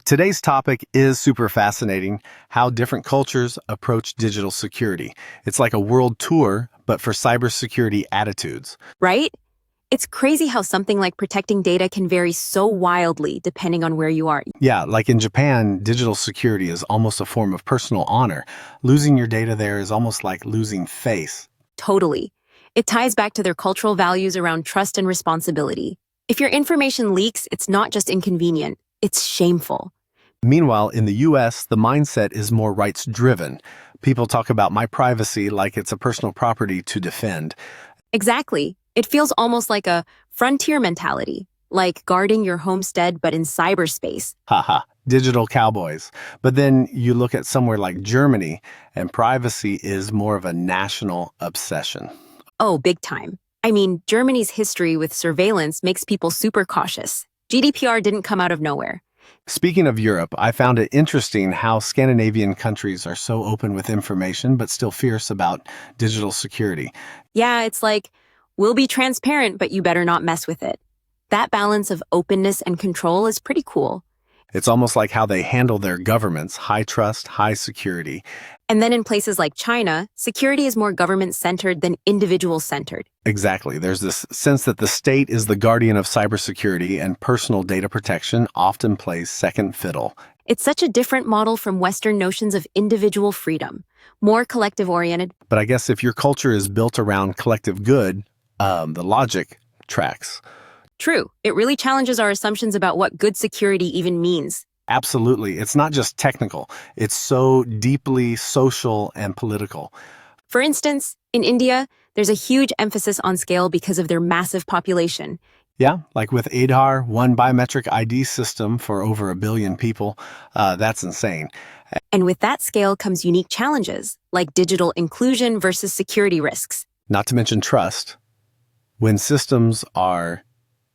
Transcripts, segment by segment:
Today's topic is super fascinating: how different cultures approach digital security. It's like a world tour, but for cybersecurity attitudes. Right? It's crazy how something like protecting data can vary so wildly depending on where you are. Yeah, like in Japan, digital security is almost a form of personal honor. Losing your data there is almost like losing face. Totally. It ties back to their cultural values around trust and responsibility. If your information leaks, it's not just inconvenient, it's shameful. Meanwhile, in the US, the mindset is more rights-driven. People talk about my privacy like it's a personal property to defend. Exactly. It feels almost like a frontier mentality, like guarding your homestead but in cyberspace. Haha, digital cowboys. But then you look at somewhere like Germany, and privacy is more of a national obsession. Oh, big time. I mean, Germany's history with surveillance makes people super cautious. GDPR didn't come out of nowhere. Speaking of Europe, I found it interesting how Scandinavian countries are so open with information but still fierce about digital security. Yeah, it's like, we'll be transparent, but you better not mess with it. That balance of openness and control is pretty cool. It's almost like how they handle their governments: high trust, high security. And then in places like China, security is more government-centered than individual-centered. Exactly. There's this sense that the state is the guardian of cybersecurity, and personal data protection often plays second fiddle. It's such a different model from Western notions of individual freedom, more collective-oriented. But I guess if your culture is built around collective good, the logic tracks. True, it really challenges our assumptions about what good security even means. Absolutely. It's not just technical. It's so deeply social and political. For instance, in India, there's a huge emphasis on scale because of their massive population. Yeah, like with Aadhaar, one biometric ID system for over 1 billion people. That's insane. And with that scale comes unique challenges, like digital inclusion versus security risks. Not to mention trust. When systems are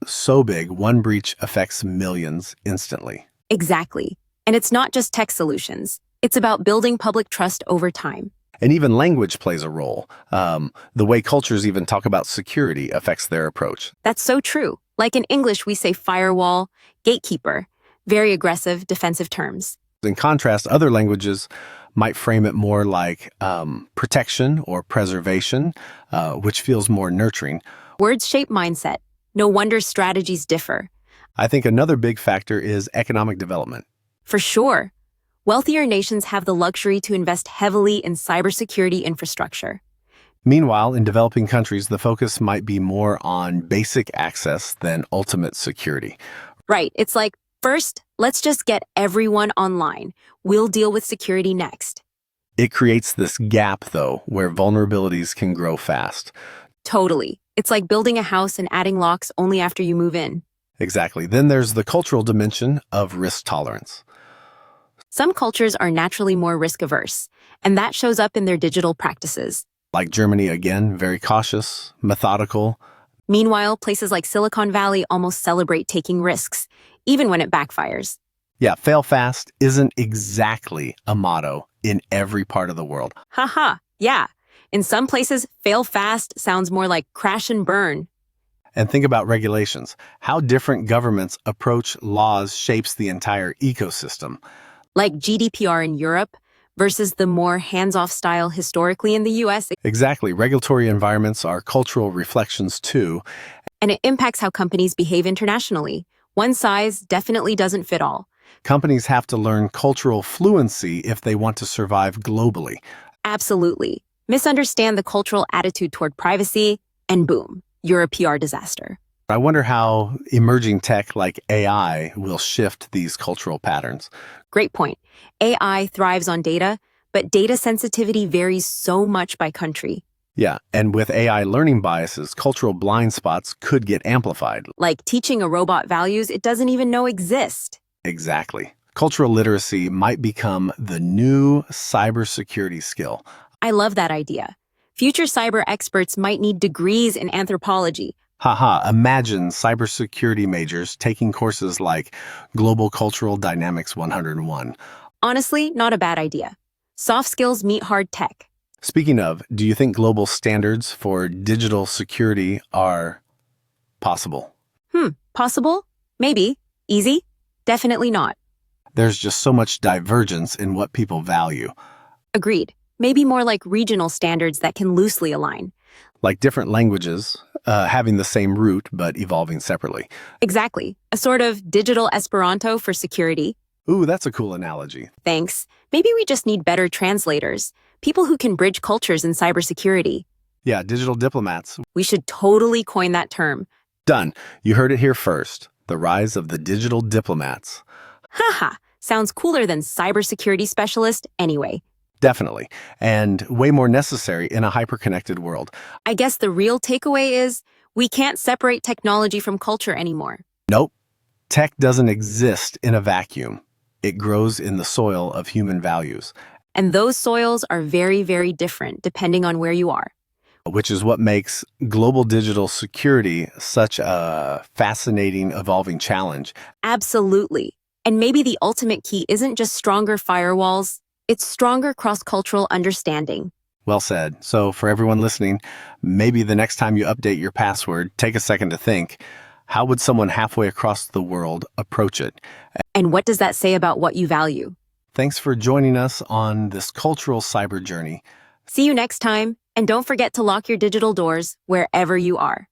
so big, one breach affects millions instantly. Exactly. And it's not just tech solutions. It's about building public trust over time. And even language plays a role. The way cultures even talk about security affects their approach. That's so true. Like in English, we say firewall, gatekeeper, very aggressive, defensive terms. In contrast, other languages might frame it more like protection or preservation, which feels more nurturing. Words shape mindset. No wonder strategies differ. I think another big factor is economic development. For sure. Wealthier nations have the luxury to invest heavily in cybersecurity infrastructure. Meanwhile, in developing countries, the focus might be more on basic access than ultimate security. Right. It's like, first, let's just get everyone online. We'll deal with security next. It creates this gap, though, where vulnerabilities can grow fast. Totally. It's like building a house and adding locks only after you move in. Exactly. Then there's the cultural dimension of risk tolerance. Some cultures are naturally more risk-averse, and that shows up in their digital practices. Like Germany, again, very cautious, methodical. Meanwhile, places like Silicon Valley almost celebrate taking risks, even when it backfires. Yeah, fail fast isn't exactly a motto in every part of the world. Haha, yeah. In some places, fail fast sounds more like crash and burn. And think about regulations. How different governments approach laws shapes the entire ecosystem. Like GDPR in Europe versus the more hands-off style historically in the US. Exactly. Regulatory environments are cultural reflections too. And it impacts how companies behave internationally. One size definitely doesn't fit all. Companies have to learn cultural fluency if they want to survive globally. Absolutely. Misunderstand the cultural attitude toward privacy, and boom, you're a PR disaster. I wonder how emerging tech like AI will shift these cultural patterns. Great point. AI thrives on data, but data sensitivity varies so much by country. Yeah, and with AI learning biases, cultural blind spots could get amplified. Like teaching a robot values it doesn't even know exist. Exactly. Cultural literacy might become the new cybersecurity skill. I love that idea. Future cyber experts might need degrees in anthropology. Haha, imagine cybersecurity majors taking courses like Global Cultural Dynamics 101. Honestly, not a bad idea. Soft skills meet hard tech. Speaking of, do you think global standards for digital security are possible? Possible? Maybe. Easy? Definitely not. There's just so much divergence in what people value, Agreed. Maybe more like regional standards that can loosely align. like different languages having the same root but evolving separately. Exactly. A sort of digital Esperanto for security. Ooh, that's a cool analogy. Thanks. Maybe we just need better translators, people who can bridge cultures in cybersecurity. Yeah, digital diplomats. We should totally coin that term. Done. You heard it here first. The rise of the digital diplomats. Haha, sounds cooler than cybersecurity specialist anyway. Definitely. And way more necessary in a hyper-connected world. I guess the real takeaway is we can't separate technology from culture anymore. Nope. Tech doesn't exist in a vacuum. It grows in the soil of human values, And those soils are very, very different depending on where you are. which is what makes global digital security such a fascinating, evolving challenge. Absolutely. And maybe the ultimate key isn't just stronger firewalls, it's stronger cross-cultural understanding. Well said. So for everyone listening, maybe the next time you update your password, take a second to think, how would someone halfway across the world approach it? And what does that say about what you value? Thanks for joining us on this cultural cyber journey. See you next time, and don't forget to lock your digital doors wherever you are.